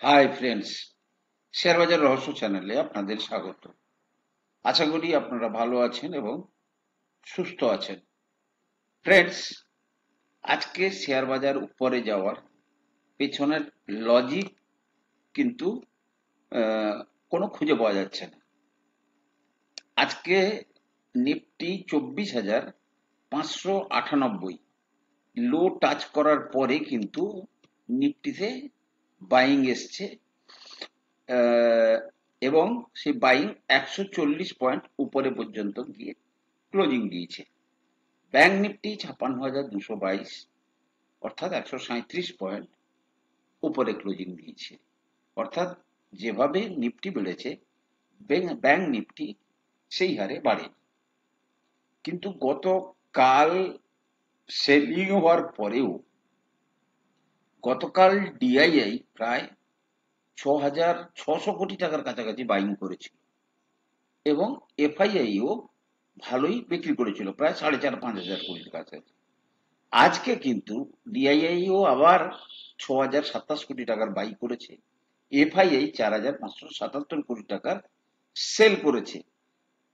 Hi friends, share বাজার রহস্য চ্যানেলে আপনাদের স্বাগত। আশা করি আপনারা ভালো আছেন এবং সুস্থ আছেন। ফ্রেন্ডস, আজকে শেয়ার বাজার উপরে যাওয়ার পেছনের লজিক কিন্তু আহ, কোনো খুঁজে পাওয়া যাচ্ছে না। আজকে নিফটি 24,598 লো টাচ করার পরে কিন্তু নিফটিতে বাইং এসছে, আহ, এবং সেই বাইং 140 পয়েন্ট উপরে পর্যন্ত গিয়ে ক্লোজিং দিয়েছে। ব্যাংক নিফটি 56,222, অর্থাৎ 137 পয়েন্ট উপরে ক্লোজিং দিয়েছে। অর্থাৎ যেভাবে নিফটি বেড়েছে, ব্যাংক নিফটি সেই হারে বাড়েনি। কিন্তু গতকাল সেলিং হওয়ার পরেও গতকাল ডিআইআই প্রায় 6,600 কোটি টাকার কাছাকাছি বাইং করেছিল এবং এফআইআইও ভালোই বিক্রি করেছিল, প্রায় 4,500-5,000 কোটির কাছাকাছি। আজকে কিন্তু ডিআইআইও আবার 6,027 কোটি টাকার বাই করেছে, এফআইআই 4,577 কোটি টাকার সেল করেছে।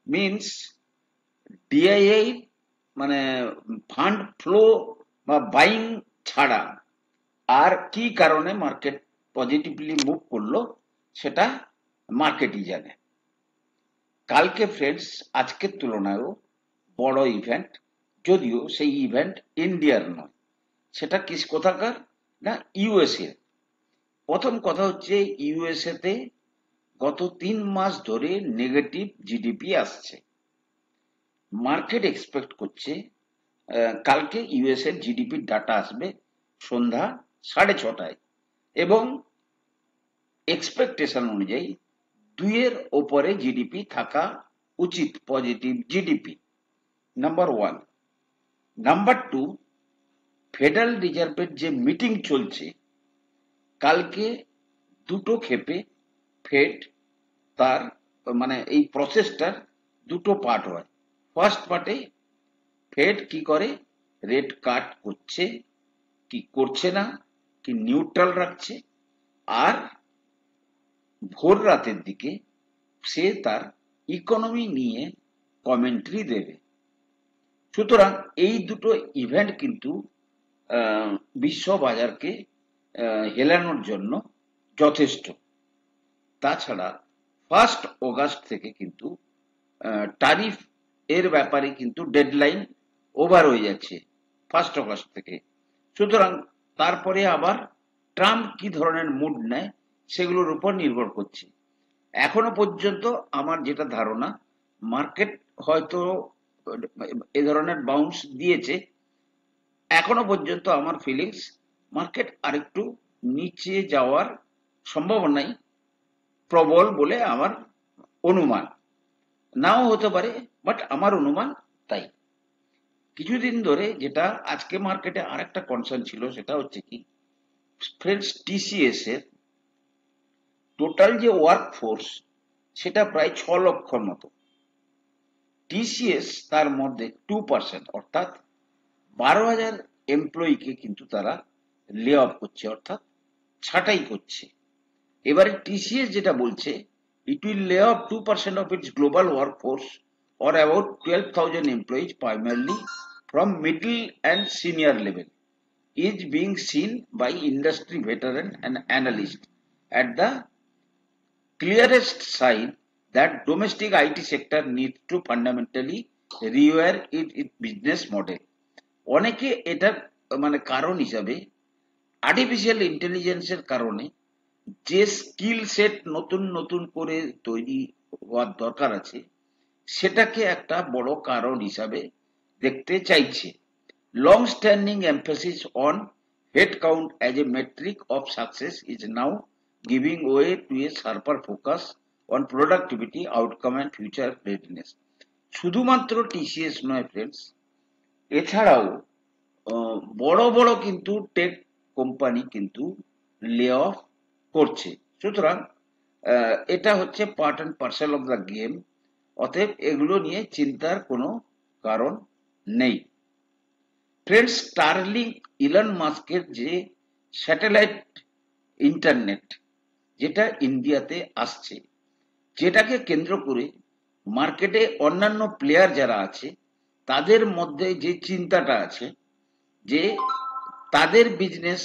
মিনস ডিআইআই মানে ফান্ড ফ্লো বা বাইং ছাড়া আর কি কারণে মার্কেট পজিটিভলি মুভ করলো সেটা মার্কেটই জানে। কালকে ফ্রেন্ডস আজকের তুলনায়ও বড় ইভেন্ট, যদিও সেই ইভেন্ট ইন্ডিয়ার নয়, সেটা কোথাকার না, ইউএসএ। প্রথম কথা হচ্ছে, ইউএসএ তে গত 3 মাস ধরে নেগেটিভ জিডিপি আসছে। মার্কেট এক্সপেক্ট করছে কালকে ইউএসএ জিডিপির ডাটা আসবে সন্ধ্যা 6:30টায়, এবং এক্সপেকটেশন অনুযায়ী 2-এর ওপরে জিডিপি থাকা উচিত, positive GDP. Number one. Number two, federal রিজার্ভের যে মিটিং চলছে, কালকে দুটো ক্ষেপে ফেড তার এই প্রসেসটার দুটো পার্ট হয়। ফার্স্ট পার্টে ফেড কি করে, রেট কাট করছে কি করছে না, কি নিউট্রাল রাখছে, আর ভোর রাতের দিকে সে তার ইকোনমি নিয়ে কমেন্ট্রি দেবে। সুতরাং এই দুটো ইভেন্ট কিন্তু বিশ্ব বাজারকে হেলানোর জন্য যথেষ্ট। তাছাড়া 1 আগস্ট থেকে কিন্তু ট্যারিফ এর ব্যাপারে কিন্তু ডেডলাইন ওভার হয়ে যাচ্ছে 1 আগস্ট থেকে। সুতরাং তারপরে আবার ট্রাম্প কি ধরনের মুড নেয় সেগুলোর উপর নির্ভর করছে। এখনো পর্যন্ত আমার যেটা ধারণা, মার্কেট হয়তো এ ধরনের বাউন্স দিয়েছে। এখনো পর্যন্ত আমার ফিলিংস, মার্কেট আরেকটু নিচে যাওয়ার সম্ভাবনাই প্রবল বলে আমার অনুমান। নাও হতে পারে, বাট আমার অনুমান তাই। কিছুদিন ধরে যেটা আজকে মার্কেটে আরেকটা কনসার্ন ছিল, সেটা হচ্ছে কি ফ্রেন্ডস, টিসিএস এর টোটাল যে ওয়ার্ক ফোর্স সেটা প্রায় 6 লক্ষর মতো। টিসিএস তার মধ্যে 2%, অর্থাৎ 12,000 এমপ্লয়িকে কিন্তু তারা লে অফ করছে, অর্থাৎ ছাঁটাই করছে। এবারে টিসিএস যেটা বলছে, it will lay off 2% of its global workforce, or about 12,000 employees, primarily from middle and senior level, is being seen by industry veteran and analysts at the clearest sign that domestic IT sector needs to fundamentally rewire its business model. অনেকে এটার কারণ হিসাবে artificial ইন্টেলিজেন্সের কারণে যে skill set নতুন নতুন করে তৈরি হওয়ার দরকার আছে, সেটাকে একটা বড় কারণ হিসাবে দেখতে চাইছে। Long standing emphasis on head count as a metric of success is now giving way to A sharper focus on productivity, outcome and future readiness. শুধুমাত্র টিসিএস নয় ফ্রেন্ডস, এছাড়াও বড় বড় কিন্তু টেক কোম্পানি কিন্তু লে অফ করছে। সুতরাং এটা হচ্ছে part and parcel of the game. অতএব এগুলো নিয়ে চিন্তার কোনো কারণ নেই। ফ্রেন্ডস, স্টারলিংক, ইলন মাস্কের যে স্যাটেলাইট ইন্টারনেট, যেটা ইন্ডিয়াতে আসছে, যেটাকে কেন্দ্র করে মার্কেটে অন্যান্য প্লেয়ার যারা আছে তাদের মধ্যে যে চিন্তাটা আছে যে তাদের বিজনেস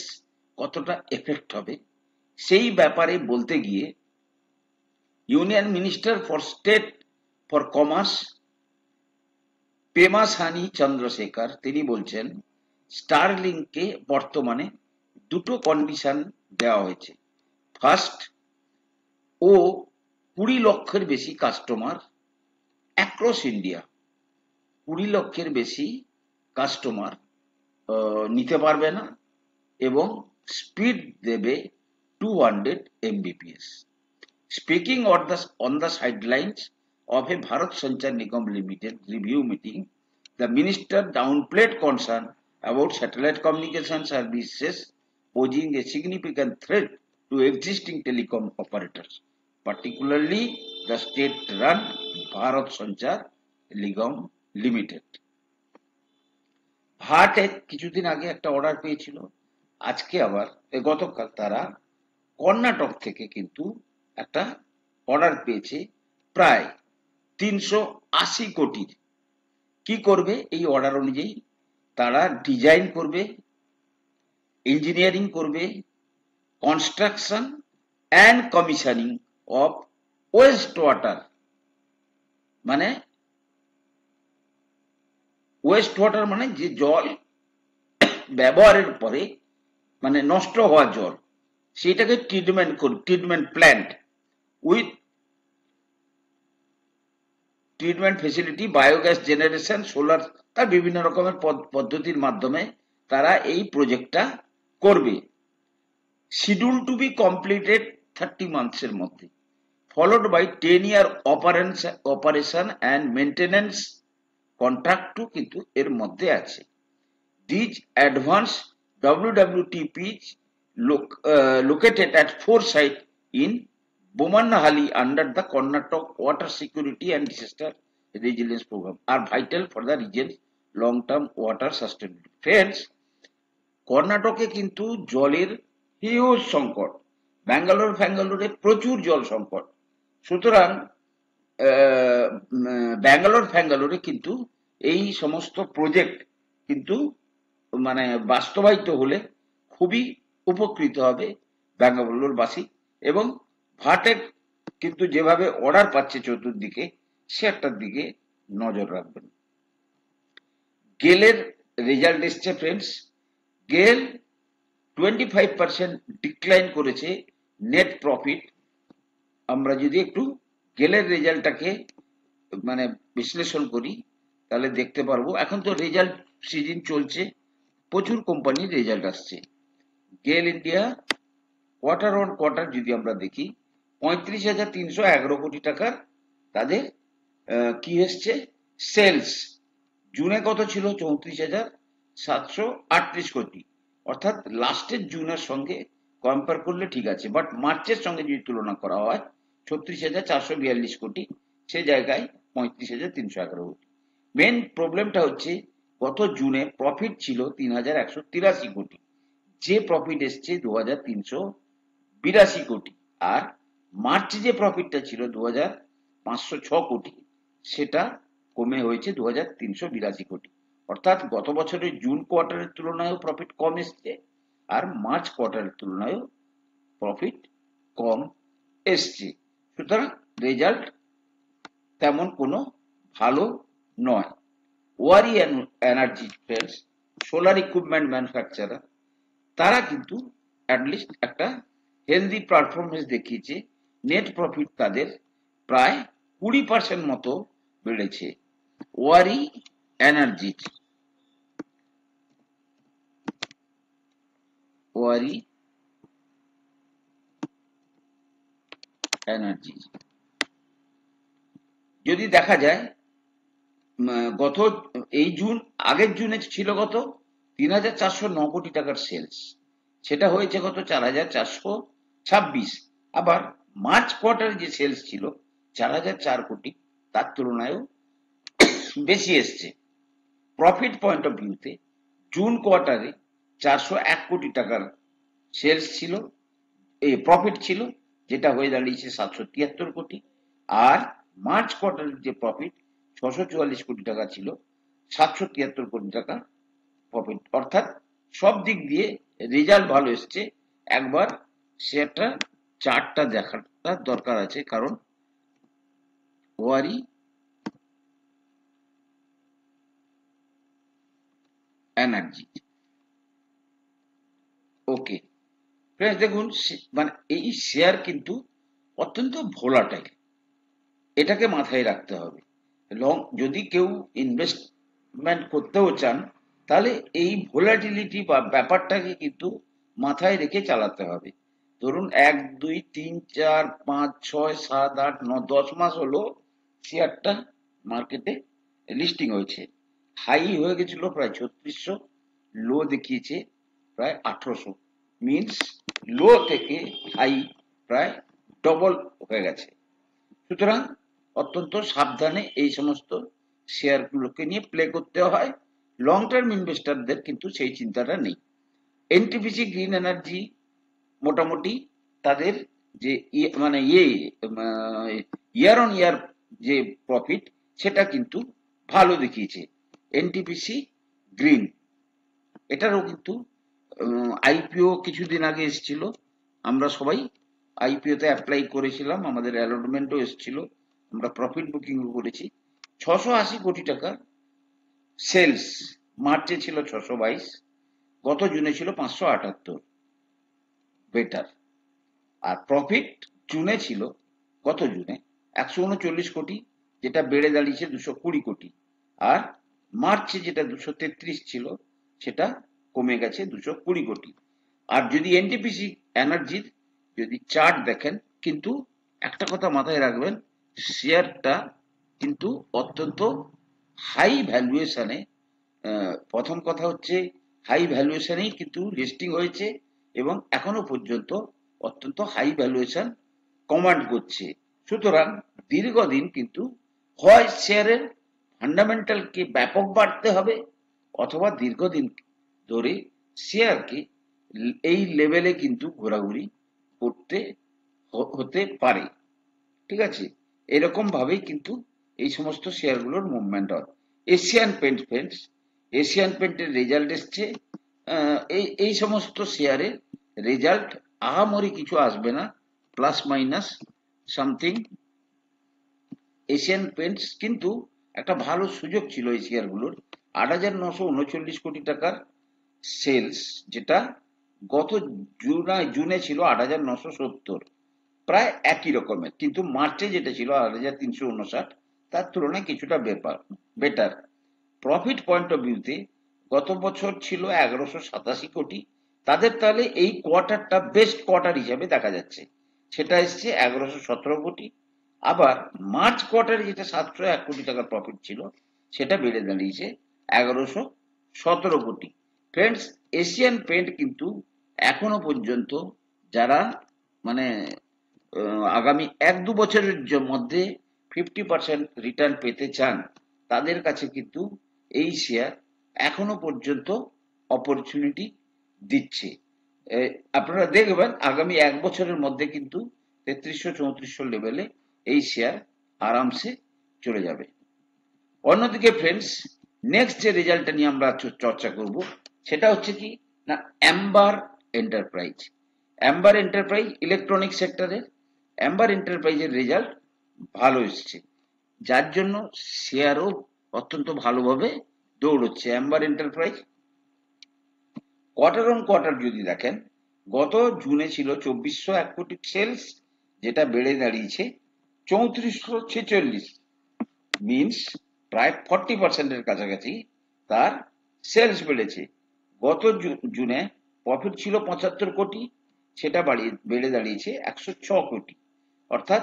কতটা এফেক্ট হবে, সেই ব্যাপারে বলতে গিয়ে union minister for state for commerce Pemmasani Chandrasekhar তিনি বলছেন স্টারলিংককে বর্তমানে দুটো কন্ডিশন দেওয়া হয়েছে। ফার্স্ট, ও 20 লক্ষের বেশি কাস্টমার অ্যাক্রস ইন্ডিয়া, 20 লক্ষের বেশি কাস্টমার নিতে পারবে না এবং স্পিড দেবে 200 Mbps। Speaking on the sidelines of a Bharat Sanchar Nigam Limited review meeting, the minister downplayed concern about satellite communication services posing a significant threat to existing telecom operators, particularly the state-run Bharat Sanchar Nigam Limited. ভাটে কিছুদিন আগে একটা order পেয়েছিল, আজকে আবার গতকাল তারা কর্ণাটক থেকে কিন্তু একটা অর্ডার পেয়েছে প্রায় 380 কোটির। কি করবে এই অর্ডার অনুযায়ী? তারা ডিজাইন করবে, ইঞ্জিনিয়ারিং করবে, construction and commissioning of West water, মানে ওয়েস্ট ওয়াটার মানে যে জল ব্যবহারের পরে মানে নষ্ট হওয়া জল, সেটাকে treatment plant with treatment facility, biogas generation, solar, তার বিভিন্ন রকমের পদ্ধতির মাধ্যমে তারা এই প্রজেক্টটা করবে। শিডিউল টু বি কমপ্লিটেড 30 মান্থসের মধ্যে, followed by 10 year operation and maintenance কন্ট্রাক্টও কিন্তু এর মধ্যে আছে। These advanced WWTPs located at 4 sites in Bomanhalli under the Karnataka Water Security and Disaster Resilience Program are vital for the region's long-term water sustainability. Friends, কর্ণাটকে কিন্তু জলের huge সংকট, ব্যাঙ্গালোরে প্রচুর জল সংকট, সুতরাং ব্যাঙ্গালোরে কিন্তু এই সমস্ত প্রজেক্ট কিন্তু মানে বাস্তবায়িত হলে খুবই উপকৃত হবে ব্যাঙ্গালোরবাসী, এবং ভাটেক কিন্তু যেভাবে অর্ডার পাচ্ছে চতুর্দিকে, সেটার দিকে নজর রাখবেন। গেলের রেজাল্ট এসছে ফ্রেন্ডস, গেল 25% ডিক্লাইন করেছে নেট প্রফিট। আমরা যদি একটু গেলের রেজাল্টটাকে মানে বিশ্লেষণ করি তাহলে দেখতে পারবো, এখন তো রেজাল্ট সিজন চলছে, প্রচুর কোম্পানির রেজাল্ট আসছে। গেল ইন্ডিয়া কোয়ার্টার অন কোয়ার্টার যদি আমরা দেখি 35,311 কোটি টাকার তাদের কি এসছে সেলস। জুনে কত ছিল? 34,738 কোটি, অর্থাৎ লাস্টের জুনের সঙ্গে কম্পেয়ার করলে ঠিক আছে, বাট মার্চের সঙ্গে যদি তুলনা করা হয় 36,442 কোটি, সে জায়গায় 35,311 কোটি। মেন প্রবলেমটা হচ্ছে গত জুনে প্রফিট ছিল 3,183 কোটি, যে প্রফিট এসছে 2,382 কোটি, আর মার্চে যে প্রফিটটা ছিল 2,506 কোটি, সেটা কমে হয়েছে 2,382 কোটি। অর্থাৎ গত বছরের জুন কোয়ার্টারের তুলনায়ও প্রফিট কম এসছে, আর মার্চ কোয়ার্টারের তুলনায়ও প্রফিট কম এসছে। সুতরাং রেজাল্ট তেমন কোনো ভালো নয়। Waaree energy friends, solar equipment manufacturer, তারা কিন্তু অ্যাটলিস্ট একটা হেলদি পারফরমেন্স দেখিয়েছে, নেট প্রফিট তাদের প্রায় 20% মতো বেড়েছে। ওয়ারি এনার্জি, ওয়ারি এনার্জি যদি দেখা যায় গত এই জুন, আগের জুনে ছিল কত? 3,409 কোটি টাকার সেলস, সেটা হয়েছে কত? 4,426। আবার মার্চ কোয়ার্টারে যে সেলস ছিল 4,004 কোটি, তার তুলনায়ও বেশি এসছে। প্রফিট পয়েন্ট অফ ভিউতে জুন কোয়ার্টারে 401 কোটি টাকার সেলস ছিল, এই প্রফিট ছিল, যেটা হয়ে দাঁড়িয়েছে 773 কোটি, আর মার্চ কোয়ার্টারের যে প্রফিট 644 কোটি টাকা ছিল, 773 কোটি টাকা প্রফিট। অর্থাৎ সব দিক দিয়ে রেজাল্ট ভালো এসছে। একবার শেয়ারটা চার্টটা দেখাটা দরকার আছে, কারণ ওয়ারি এনার্জি। ওকে ফ্রেন্ডস, দেখুন মানে এই শেয়ার কিন্তু অত্যন্ত ভোলাটাইল, এটাকে মাথায় রাখতে হবে। যদি কেউ ইনভেস্টমেন্ট করতেও চান, তাহলে এই ভোলাটিলিটি বা ব্যাপারটাকে কিন্তু মাথায় রেখে চালাতে হবে। ধরুন 1, 2, 3, 4, 5, 6, 7, 8, 9, 10 মাস হলো শেয়ারটা মার্কেটে লিস্টিং হয়েছে। হাই হয়ে গেছিল প্রায় 3600, লো দেখিয়েছে প্রায় 1800, মিনস লো থেকে হাই প্রায় ডবল হয়ে গেছে। সুতরাং অত্যন্ত সাবধানে এই সমস্ত শেয়ারগুলোকে নিয়ে প্লে করতে হয়। লং টার্ম ইনভেস্টরদের কিন্তু সেই চিন্তাটা নেই। এনটিপিসি গ্রিন এনার্জি মোটামুটি তাদের যে মানে ইয়ার অন ইয়ার যে প্রফিট, সেটা কিন্তু ভালো দেখিয়েছে। এনটিপিসি গ্রিন, এটারও কিন্তু আইপিও কিছুদিন আগে এসেছিল, আমরা সবাই আইপিও তে অ্যাপ্লাই করেছিলাম, আমাদের অ্যালটমেন্টও এসেছিল, আমরা প্রফিট বুকিংও করেছি। 680 কোটি টাকা সেলস মার্চে ছিল 622, গত জুনে ছিল 578, বেটার। আর প্রফিট জুনে ছিল, গত জুনে 139 কোটি, যেটা বেড়ে দাঁড়িয়েছে 220 কোটি। আর মার্চে যেটা 233 ছিল, সেটা কমে গেছে 220 কোটি। আর যদি এনটিপিসি এনার্জির যদি চার্ট দেখেন, কিন্তু একটা কথা মাথায় রাখবেন, শেয়ারটা কিন্তু অত্যন্ত হাই ভ্যালুয়েশনে, প্রথম কথা হচ্ছে হাই ভ্যালুয়েশনেই কিন্তু লিস্টিং হয়েছে এবং এখনো পর্যন্ত অত্যন্ত হাই ভ্যালুয়েশন কমান্ড করছে। সুতরাং দীর্ঘদিন কিন্তু হয় শেয়ারের ফান্ডামেন্টালকে ব্যাপক বাড়তে হবে, অথবা দীর্ঘদিন ধরে শেয়ারকে এই লেভেলে কিন্তু ঘোরাঘুরি করতে হতে পারে। ঠিক আছে, এরকম ভাবেই কিন্তু এই সমস্ত শেয়ারগুলোর মুভমেন্ট হয়। এশিয়ান পেন্ট ফ্রেন্ডস, এশিয়ান পেন্টের রেজাল্ট এসছে। এই সমস্ত শেয়ারের রেজাল্ট আহামরি কিছু আসবে না, plus minus something. Asian paints কিন্তু একটা ভালো সুযোগ ছিল এই শেয়ারগুলোর। 8,939 কোটি টাকার সেলস, যেটা গত জুনে ছিল 8,970, প্রায় একই রকমের, কিন্তু মার্চে যেটা ছিল 8,359, তার তুলনায় কিছুটা বেটার। প্রফিট পয়েন্ট অফ ভিউতে গত বছর ছিল 1,187 কোটি, তাদের তাহলে এই কোয়ার্টারটা বেস্ট কোয়ার্টার হিসাবে দেখা যাচ্ছে, সেটা এসছে 1,117 কোটি। আবার মার্চ কোয়ার্টারে যেটা 701 কোটি টাকার প্রফিট ছিল, সেটা বেড়ে দাঁড়িয়েছে 1,117 কোটি। ফ্রেন্ডস, এশিয়ান পেন্ট কিন্তু এখনো পর্যন্ত যারা মানে আগামী 1-2 বছরের মধ্যে 50% রিটার্ন পেতে চান, তাদের কাছে কিন্তু এই শেয়ার এখনো পর্যন্ত অপরচুনিটি দিচ্ছে। আপনারা দেখবেন আগামী 1 বছরের মধ্যে কিন্তু 3300-3400 লেভেলে এই শেয়ার আরামসে চলে যাবে। অন্যদিকে ফ্রেন্ডস, নেক্সট যে রেজাল্টটা নিয়ে আমরা চর্চা করব, সেটা হচ্ছে কি না, Amber enterprise. Amber enterprise electronic সেক্টরের, অ্যাম্বার এন্টারপ্রাইজের রেজাল্ট ভালো এসছে, যার জন্য শেয়ারও অত্যন্ত ভালোভাবে দৌড়চ্ছে। Amber enterprise quarter on quarter যদি দেখেন, গত জুনে ছিল 2,401 কোটি সেলস, যেটা বেড়ে দাঁড়িয়েছে 3,446, মিনস প্রায় 40% কাছাকাছি তার সেলস বেড়েছে। গত জুনে প্রফিট ছিল 75 কোটি, সেটা বেড়ে দাঁড়িয়েছে 106 কোটি। অর্থাৎ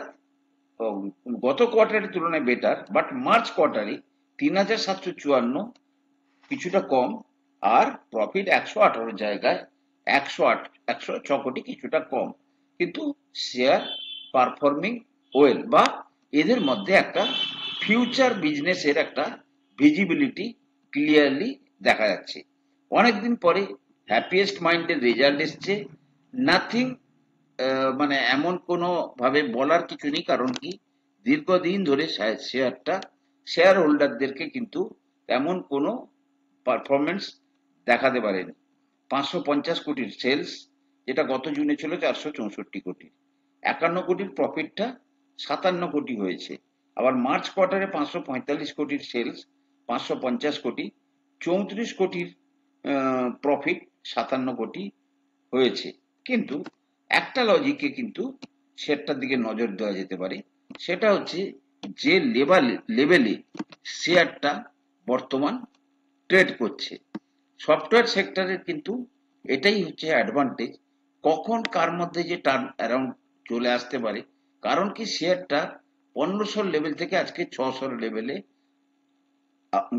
গত কোয়ার্টারের তুলনায় বেটার, বাট মার্চ কোয়ার্টারে 3,754, কিছুটা কম। আর প্রফিট 118 জায়গায় 106 কোটি, কিছুটা কম। কিন্তু শেয়ার পারফর্মিং ওয়েল, বা এদের মধ্যে একটা ফিউচার বিজনেসের একটা ভিজিবিলিটি ক্লিয়ারলি দেখা যাচ্ছে। অনেকদিন পরে হ্যাপিয়েস্ট মাইন্ডের রেজাল্ট এসছে, নাথিং মানে এমন কোনো ভাবে বলার কিছু নেই, কারণ কি দীর্ঘদিন ধরে শেয়ার হোল্ডারদেরকে কিন্তু তেমন কোনো পারফরমেন্স দেখাতে পারেনি। 550 কোটির সেলস, যেটা গত জুনে ছিল 464 কোটি। 51 কোটির প্রফিটটা 57 কোটি হয়েছে। আবার মার্চ কোয়ার্টারে 545 কোটির সেলস, 550 কোটি, 34 কোটির প্রফিট, 57 কোটি হয়েছে। কিন্তু একটা লজিকে কিন্তু শেয়ারটার দিকে নজর দেওয়া যেতে পারে, সেটা হচ্ছে যে লেভেলে শেয়ারটা বর্তমান ট্রেড করছে। সফটওয়্যার সেক্টরের কিন্তু এটাই হচ্ছে অ্যাডভান্টেজ, কখন কার মধ্যে যে টার্ন অ্যারাউন্ড চলে আসতে পারে। কারণ কি শেয়ারটা 1500 লেভেল থেকে আজকে 600 লেভেলে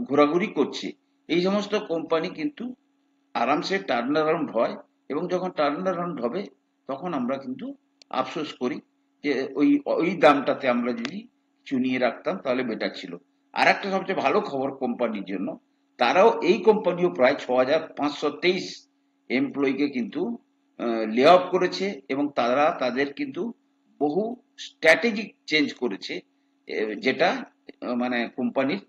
ঘোরাঘুরি করছে। এই সমস্ত কোম্পানি কিন্তু আরামসে টার্ন অ্যারাউন্ড হয়, এবং যখন টার্ন অ্যারাউন্ড হবে তখন আমরা কিন্তু আফসোস করি যে ওই ওই দামটাতে আমরা যদি কিছু নিয়ে রাখতাম তাহলে বেটার ছিল। আর একটা সবচেয়ে ভালো খবর কোম্পানির জন্য, তারাও এই কোম্পানিও প্রায় 6523 এমপ্লয়িকে কিন্তু লে অফ করেছে, এবং তারা তাদের কিন্তু বহু স্ট্র্যাটেজিক চেঞ্জ করেছে, যেটা মানে কোম্পানির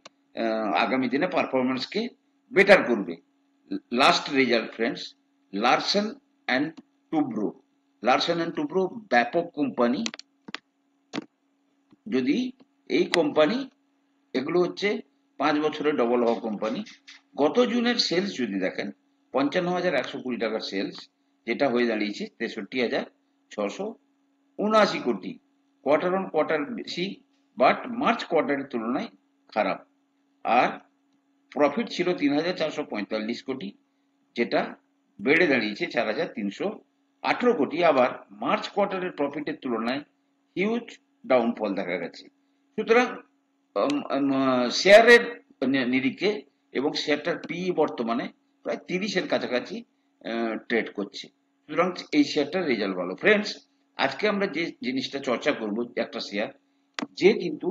আগামী দিনে পারফরমেন্সকে বেটার করবে। Last result friends, Larsen and Toubro. Larsen and Toubro ব্যাপক কোম্পানি। যদি এই কোম্পানি, এগুলো হচ্ছে 5 বছরে ডবল হওয়া কোম্পানি। গত জুনের সেলস যদি দেখেন 55,120 টাকার সেলস, যেটা হয়ে দাঁড়িয়েছে 63,679 কোটি। কোয়ার্টার অন কোয়ার্টার বেশি, বাট মার্চ কোয়ার্টারের তুলনায় খারাপ। আর প্রফিট ছিল 3,445 কোটি, যেটা বেড়ে দাঁড়িয়েছে 4,318 কোটি। আবার মার্চ কোয়ার্টারের প্রফিটের তুলনায় হিউজ ডাউনফল দেখা গেছে। সুতরাং শেয়ারের নিরিখে এবং শেয়ারটার পি বর্তমানে প্রায় 30-এর কাছাকাছি ট্রেড করছে। সুতরাং এই শেয়ারটার রেজাল্ট ভালো। ফ্রেন্ডস, আজকে আমরা যে জিনিসটা চর্চা করব, একটা শেয়ার যে কিন্তু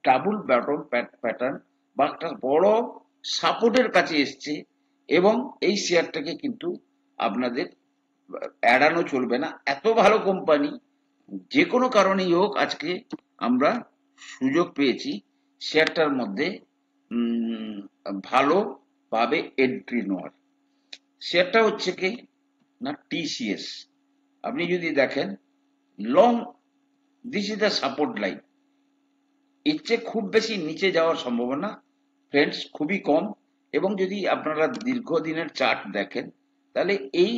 ডাবল বটম প্যাটার্ন বা একটা বড় সাপোর্টের কাছে এসছে, এবং এই শেয়ারটাকে কিন্তু আপনাদের এড়ানো চলবে না। এত ভালো কোম্পানি, যে কোনো কারণেই হোক আজকে আমরা সুযোগ পেয়েছি শেয়ারটার মধ্যে ভালোভাবে এন্ট্রি নেওয়ার। শেয়ারটা হচ্ছে কি না টিসিএস। আপনি যদি দেখেন long, this is the support line. এর চেয়ে খুব বেশি নিচে যাওয়ার সম্ভাবনা ফ্রেন্ডস খুবই কম। এবং যদি আপনারা দীর্ঘদিনের চার্ট দেখেন, তাহলে এই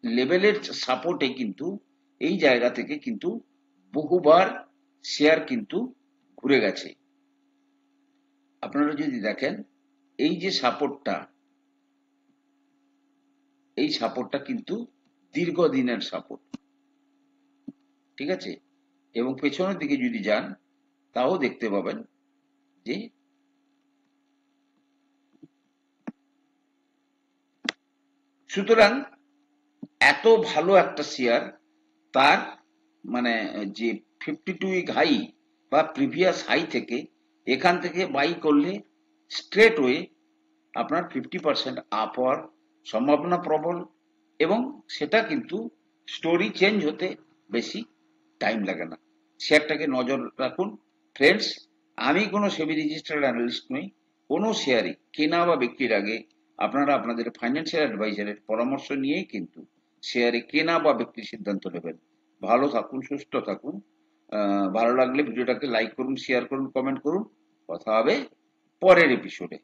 লেভেলের সাপোর্টে কিন্তু এই জায়গা থেকে কিন্তু বহুবার শেয়ার কিন্তু ঘুরে গেছে। আপনারা যদি দেখেন এই যে সাপোর্টটা, এই সাপোর্টটা কিন্তু দীর্ঘদিনের সাপোর্ট, ঠিক আছে। এবং পেছনের দিকে যদি যান তাও দেখতে পাবেন যে সুতরাং এত ভালো একটা শেয়ার, তার মানে যে 52 উইক হাই বা প্রিভিয়াস হাই থেকে এখান থেকে বাই করলে স্ট্রেট ওয়ে আপনার 50% আপ হওয়ার সম্ভাবনা প্রবল, এবং সেটা কিন্তু স্টোরি চেঞ্জ হতে বেশি টাইম লাগে না। শেয়ারটাকে নজর রাখুন ফ্রেন্ডস। আমি কোনো সেবি রেজিস্টার্ড অ্যানালিস্ট নই। কোনো শেয়ারই কেনা বা বিক্রির আগে আপনারা আপনাদের ফাইন্যান্সিয়াল অ্যাডভাইজারের পরামর্শ নিয়েই কিন্তু শেয়ারে কেনা বা বিক্রির সিদ্ধান্ত নেবেন। ভালো থাকুন, সুস্থ থাকুন। ভালো লাগলে ভিডিওটাকে লাইক করুন, শেয়ার করুন, কমেন্ট করুন। কথা হবে পরের এপিসোডে।